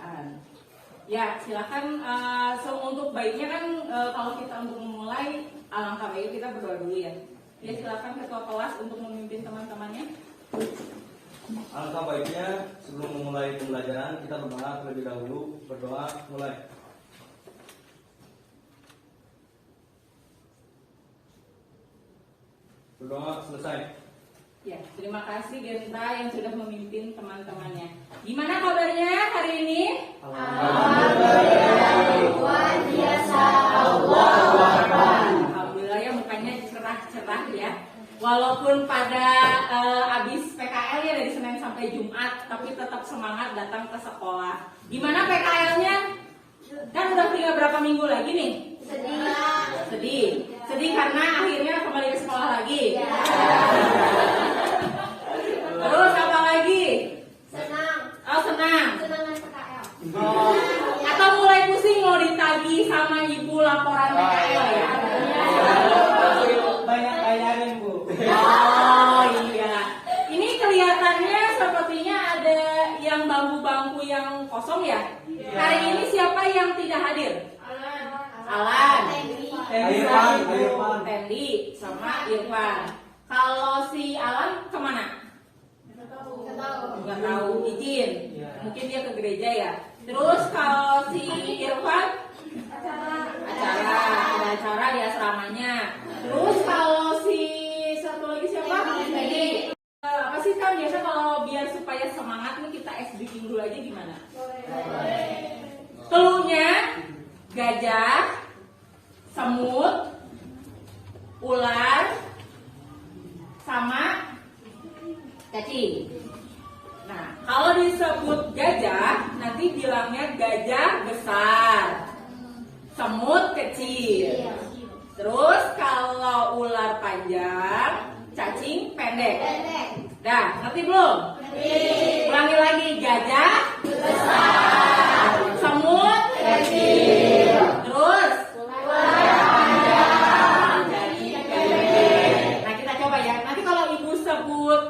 pembacaan. Ya, silakan. Untuk baiknya kan kalau kita untuk memulai, alangkah baik kita berdoa dulu ya. Ya, silakan ketua kelas untuk memimpin teman-temannya. Alangkah baiknya sebelum memulai pembelajaran kita berdoa terlebih dahulu. Berdoa mulai. Berdoa selesai. Ya, terima kasih Genta yang sudah memimpin teman-temannya. Gimana kabarnya hari ini? Alhamdulillah ya, mukanya cerah-cerah ya. Walaupun pada habis PKL ya dari Senin sampai Jumat, tapi tetap semangat datang ke sekolah. Gimana PKL-nya? Kan udah tinggal berapa minggu lagi nih? Sedih karena akhirnya kembali ke sekolah lagi. Terus apa lagi? Senang. Oh, senang. Senangan PKL. Oh, atau mulai pusing mau ditagih sama ibu laporan PKL ya? Banyak bayarin, Bu. Oh iya. Ini kelihatannya sepertinya ada yang bangku-bangku yang kosong ya? Hari ini siapa yang tidak hadir? Alan, Irfan. Tendi, sama Irfan. Kalau si Alan kemana? Nggak tahu, izin. Mungkin dia ke gereja ya. Terus kalau si Irfan ada acara di asramanya. Terus kalau si satu lagi siapa? Teddy. Apa sih kan biasa kalau biar supaya semangat nih kita ice breaking dulu aja gimana? Cluenya gajah, semut, ular, sama cacing. Nah, kalau disebut gajah, nanti bilangnya gajah besar, semut kecil. Terus kalau ular panjang, cacing pendek. Dah, ngerti belum? Ulangi lagi, gajah besar, semut kecil, terus ular panjang, cacing pendek. Nah, kita coba ya. Nanti kalau ibu sebut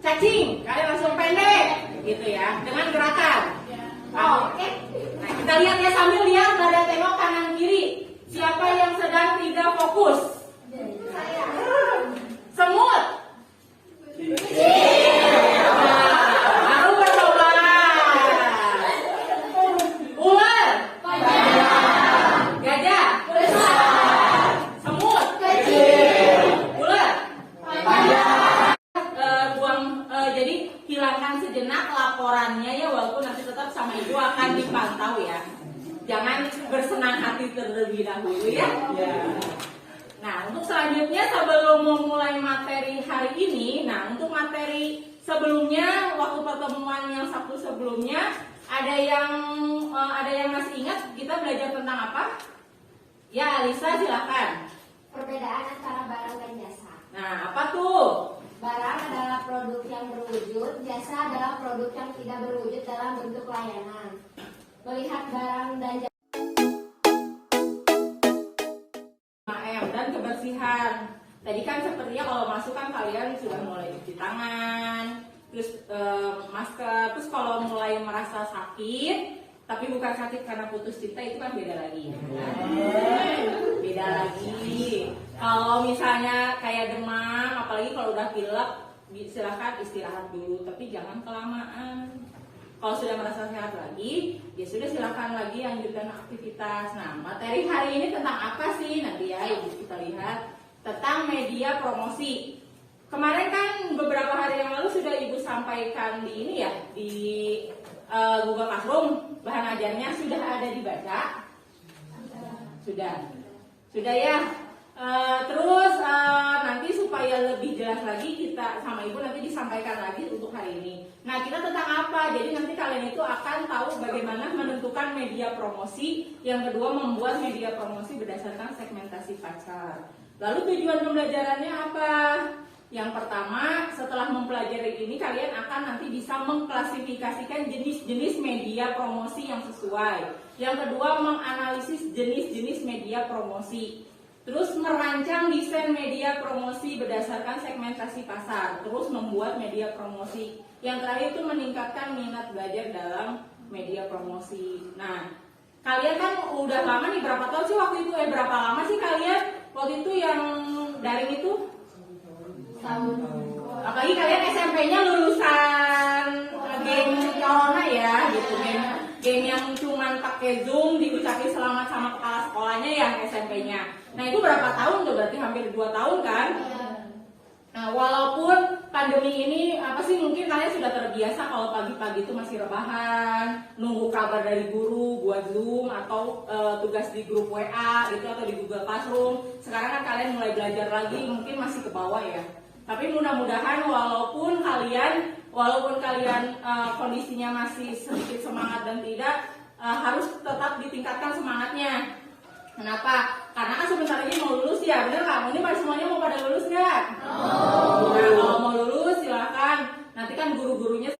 cacing, kalian langsung pendek, gitu ya, dengan gerakan. Oke. Nah, kita lihat ya, sambil lihat nada tengok kanan kiri. Siapa yang sedang tidak fokus? Saya. Semut. Baru bercoba. Ular. Gajah. Semut. Ular. Jadi hilangkan sejenak laporannya ya, walaupun nanti tetap sama ibu akan dipantau ya. Jangan bersenang hati terlebih dahulu ya. Nah, untuk selanjutnya sebelum memulai materi hari ini, untuk materi sebelumnya waktu pertemuan yang Sabtu sebelumnya ada yang masih ingat kita belajar tentang apa? Ya, Alisa silakan. Perbedaan antara barang dan jasa. Nah, apa tuh? Barang adalah produk yang berwujud, jasa adalah produk yang tidak berwujud dalam bentuk layanan. Melihat barang dan jasa Dan kebersihan. Tadi kan sepertinya kalau masuk kan kalian sudah mulai cuci tangan, terus masker. Terus kalau mulai merasa sakit, tapi bukan sakit karena putus cinta, itu kan beda lagi. Beda lagi. Kalau misalnya kayak demam, apalagi kalau udah pilek, silakan istirahat dulu, tapi jangan kelamaan. Kalau sudah merasa sehat lagi, ya sudah silakan lagi lanjutkan aktivitas. Nah, materi hari ini tentang apa sih? Nanti ya ibu kita lihat tentang media promosi. Kemarin kan beberapa hari yang lalu sudah ibu sampaikan di ini ya, di Google Classroom, bahan ajarnya sudah ada dibaca. Sudah ya. Terus nanti supaya lebih jelas lagi kita sama ibu nanti disampaikan lagi untuk hari ini. Nah, kita tentang apa? Jadi nanti kalian itu akan tahu bagaimana menentukan media promosi. Yang kedua, membuat media promosi berdasarkan segmentasi pasar. Lalu tujuan pembelajarannya apa? Yang pertama, setelah mempelajari ini kalian akan nanti bisa mengklasifikasikan jenis-jenis media promosi yang sesuai. Yang kedua, menganalisis jenis-jenis media promosi. Terus merancang desain media promosi berdasarkan segmentasi pasar. Terus membuat media promosi. Yang terakhir itu meningkatkan minat belajar dalam media promosi. Nah, kalian kan udah lama nih, berapa tahun sih waktu itu? Berapa lama sih kalian waktu itu yang daring itu? Tahun. Apalagi kalian SMP-nya lulusan game corona ya, gitu, game yang cuman pakai Zoom, diucapin selamat sama kepala sekolahnya yang SMP-nya. Nah itu berapa tahun tuh? Berarti hampir 2 tahun kan? Nah walaupun pandemi ini mungkin kalian sudah terbiasa kalau pagi-pagi itu masih rebahan, nunggu kabar dari guru buat Zoom atau tugas di grup WA gitu atau di Google Classroom. Sekarang kan kalian mulai belajar lagi, mungkin masih ke bawah ya. Tapi mudah-mudahan walaupun kalian kondisinya masih sedikit semangat dan tidak, harus tetap ditingkatkan semangatnya. Kenapa? Karena kan sebentar lagi mau lulus ya, bener nggak? Ini pada semuanya mau pada lulus nggak? Nah, kalau mau lulus silahkan. Nanti kan guru-gurunya.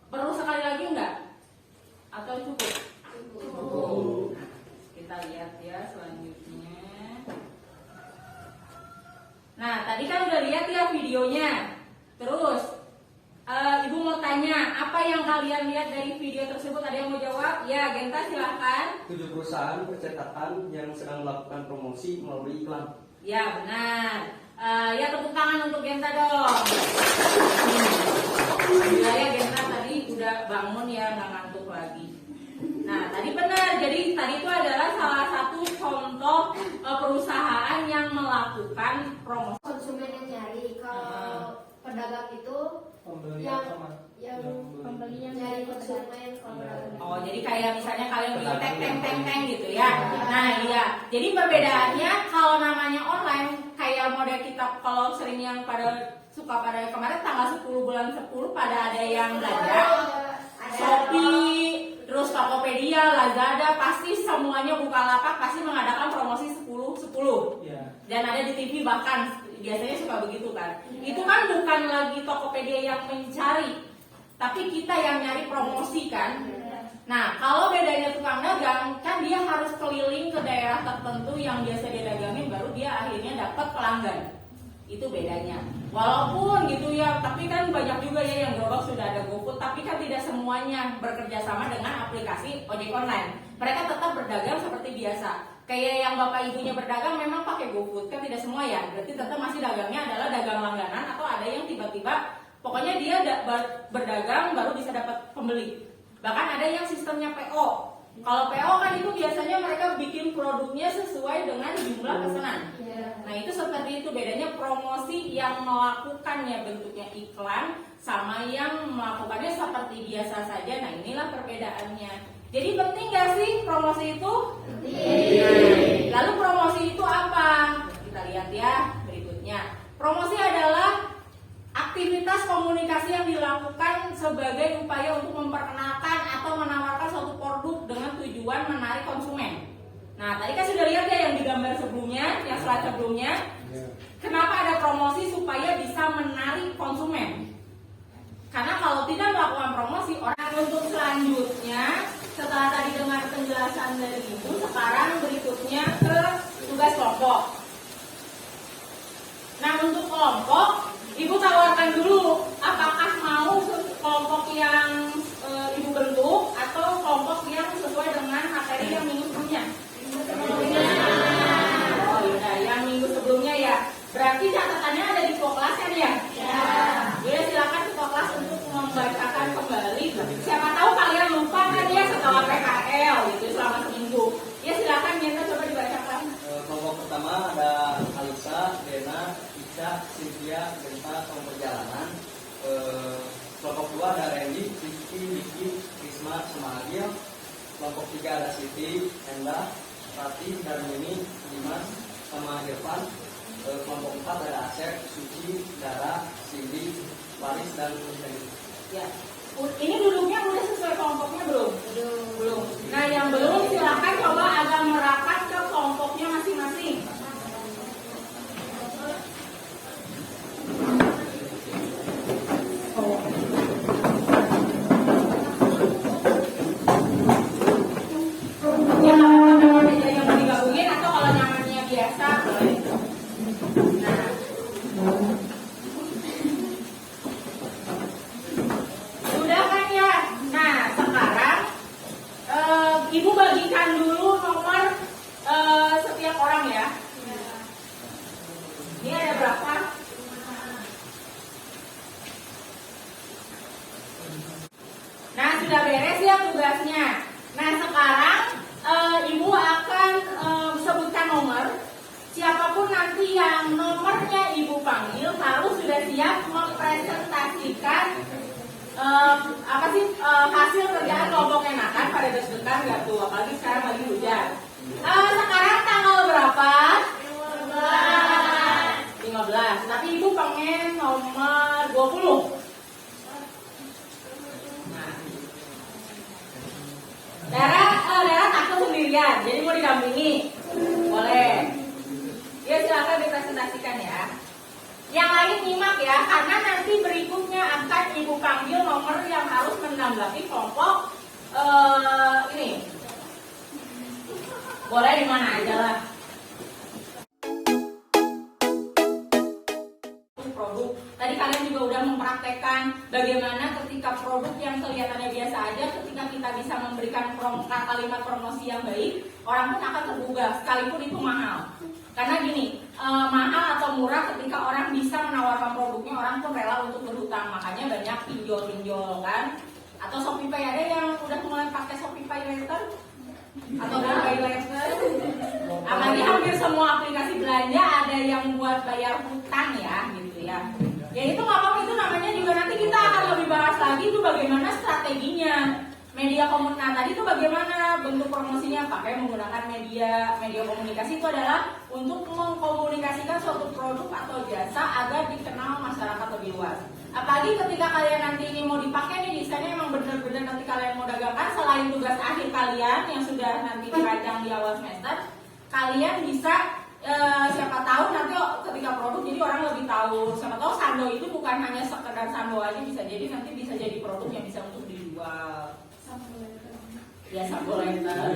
Perlu sekali lagi enggak? Atau cukup? Cukup. Kita lihat ya selanjutnya. Nah, tadi kan udah lihat ya videonya. Terus, Ibu mau tanya, apa yang kalian lihat dari video tersebut? Ada yang mau jawab? Ya, Genta silahkan. 7 perusahaan percetakan yang sedang melakukan promosi melalui iklan. Ya, benar. Ya, tepuk tangan untuk Genta dong. Gila ya, Genta tadi udah bangun ya, nggak ngantuk lagi. Nah, tadi benar. Jadi tadi itu adalah salah satu contoh perusahaan yang melakukan promosi. Konsumen yang nyari, kalau pedagang itu Pembeli yang sama pembeli yang nyari konsumen. Oh, jadi kayak misalnya kalian beli teng gitu ya. Nah, iya. Jadi perbedaannya kalau namanya online kayak model kita kalau sering yang suka pada kemarin tanggal 10 bulan 10 pada ada yang belanja. Shopee, terus Tokopedia, Lazada, pasti semuanya Bukalapak pasti mengadakan promosi 10-10. Ya. Dan ada di TV bahkan biasanya suka begitu kan. Itu kan bukan lagi Tokopedia yang mencari, tapi kita yang nyari promosi kan. Nah, kalau bedanya tukang dagang, kan dia harus keliling ke daerah tertentu yang biasa dia dagangin, baru dia akhirnya dapat pelanggan. Itu bedanya. Walaupun gitu ya, tapi kan banyak juga ya yang gerobak sudah ada GoFood, tapi kan tidak semuanya bekerja sama dengan aplikasi ojek online. Mereka tetap berdagang seperti biasa. Kayak yang bapak ibunya berdagang memang pakai GoFood, kan tidak semua ya. Berarti tetap masih dagangnya adalah dagang langganan atau ada yang tiba-tiba pokoknya dia berdagang baru bisa dapat pembeli. Bahkan ada yang sistemnya PO. Kalau PO kan itu biasanya mereka bikin produknya sesuai dengan jumlah pesanan. Nah itu seperti itu bedanya promosi yang melakukannya bentuknya iklan sama yang melakukannya seperti biasa saja. Nah inilah perbedaannya. Jadi penting gak sih promosi itu? Penting. Lalu promosi itu apa? Kita lihat ya berikutnya. Promosi adalah aktivitas komunikasi yang dilakukan sebagai upaya untuk memperkenalkan atau menawarkan suatu produk dengan tujuan menarik konsumen. Nah, tadi kan sudah lihat ya yang di gambar sebelumnya, yang slide sebelumnya. Kenapa ada promosi supaya bisa menarik konsumen? Karena kalau tidak melakukan promosi, orang untuk selanjutnya setelah tadi dengar penjelasan dari Ibu, sekarang berikutnya ke tugas kelompok. Nah, untuk kelompok, Ibu tawarkan dulu apakah mau kelompok yang Ibu bentuk atau kelompok yang sesuai dengan materi yang minggu sebelumnya. Oh iya, yang minggu sebelumnya ya. Berarti catatannya ada di kelas kan ya? Ya. Ya, silakan ke kelas untuk membacakan kembali. Siapa tahu kalian lupa kan ya setelah PKL gitu selama seminggu. Ya silakan Mirna coba dibacakan. Kelompok pertama ada Alisa, Dena, Ica, Cynthia, Genta, sama perjalanan. Kelompok kedua ada Randy, Rizky, Vicky, Risma, sama Agil. Kelompok tiga ada Siti, Enda, Rati, Darmini, Dimas, sama Irfan. Kelompok 4 ada Asep, Suci, Dara, Cindy, Paris, dan Hedi. Ya. Ini duduknya udah sesuai kelompoknya belum? Belum. Nah, yang belum silakan coba agak merapat ke kelompoknya masing-masing. Ya, kalau meja yang mau digabungin atau kalau nyamannya biasa boleh. Nah. Sudah kan ya? Nah, sekarang Ibu bagikan dulu nomor setiap orang ya. Ini ada berapa? Nah, sudah beres ya tugasnya. Nah, sekarang Ibu akan sebutkan nomor. Siapapun nanti yang nomornya Ibu panggil harus sudah siap mempresentasikan hasil kerjaan kelompok enakan pada deg-degan nggak tuh, apalagi sekarang lagi hujan. Sekarang tanggal berapa? 15. Tapi Ibu pengen nomor 20. Nah. Dara takut sendirian, jadi mau didampingi. Boleh. Ya silakan dipresentasikan ya. Yang lain nyimak ya, karena nanti berikutnya akan Ibu panggil nomor yang harus menanggapi kelompok ini. Boleh di mana aja lah. Produk. Tadi kalian juga udah mempraktekkan bagaimana ketika produk yang kelihatannya biasa aja, ketika kita bisa memberikan kalimat promosi yang baik, orang pun akan tergugah, sekalipun itu mahal. Karena gini, mahal atau murah ketika orang bisa menawarkan produknya, orang pun rela untuk berhutang. Makanya banyak pinjol-pinjol kan. Atau Shopee ada yang udah mulai pakai Shopee Later atau Pay Later. Apalagi hampir semua aplikasi belanja ada yang buat bayar hutang ya, gitu ya. Ya itu nggak apa-apa, itu namanya juga nanti kita akan lebih bahas lagi itu bagaimana strateginya. Media komunikasi tadi itu bagaimana bentuk promosinya, pakai menggunakan media komunikasi itu adalah untuk mengkomunikasikan suatu produk atau jasa agar dikenal masyarakat lebih luas. Apalagi ketika kalian nanti ini mau dipakai nih desainnya emang benar-benar nanti kalian mau dagangkan, selain tugas akhir kalian yang sudah nanti dirancang di awal semester, kalian bisa siapa tahu nanti ketika produk jadi orang lebih tahu. Siapa tahu sando itu bukan hanya sekedar sando aja, bisa jadi nanti bisa jadi produk yang bisa untuk dijual. Ya Sambolenta.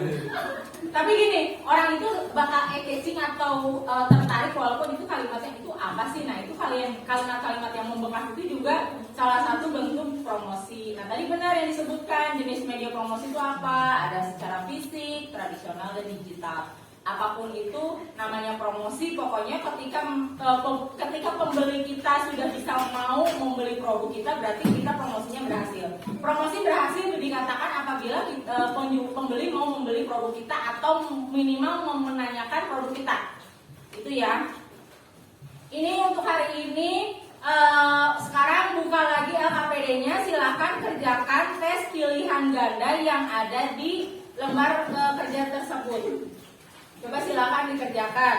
Tapi gini, orang itu bakal catching atau tertarik walaupun itu kalimatnya itu apa sih? Nah itu kalimat-kalimat yang membekas itu juga salah satu bentuk promosi. Nah tadi benar yang disebutkan jenis media promosi itu apa? Ada secara fisik, tradisional, dan digital. Apapun itu namanya promosi, pokoknya ketika pembeli kita sudah bisa mau membeli produk kita, berarti kita promosinya berhasil. Promosi berhasil dikatakan apabila pembeli mau membeli produk kita atau minimal menanyakan produk kita. Itu ya. Ini untuk hari ini. Sekarang buka lagi LKPD-nya, silahkan kerjakan tes pilihan ganda yang ada di lembar kerja tersebut. Coba silakan dikerjakan.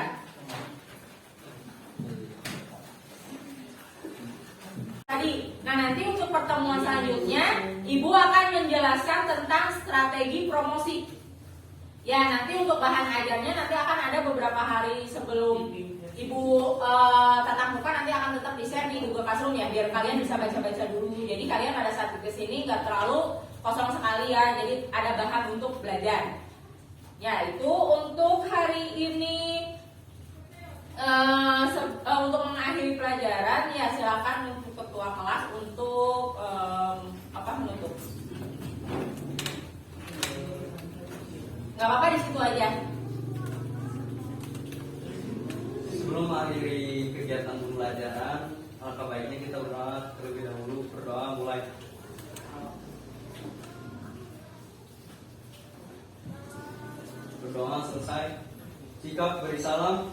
Tadi, nah nanti untuk pertemuan selanjutnya, Ibu akan menjelaskan tentang strategi promosi. Ya nanti untuk bahan ajarnya nanti akan ada beberapa hari sebelum Ibu tatap muka nanti akan tetap di-share di Google Classroom ya, biar kalian bisa baca-baca dulu. Jadi kalian pada saat kesini nggak terlalu kosong sekali ya, jadi ada bahan untuk belajar. Ya, itu untuk hari ini. Untuk mengakhiri pelajaran ya silakan untuk ketua kelas untuk menutup. Nggak apa-apa di situ aja. Sebelum mengakhiri kegiatan pembelajaran, alangkah baiknya kita berdoa terlebih dahulu. Berdoa mulai. Berdoa selesai. Sikap beri salam.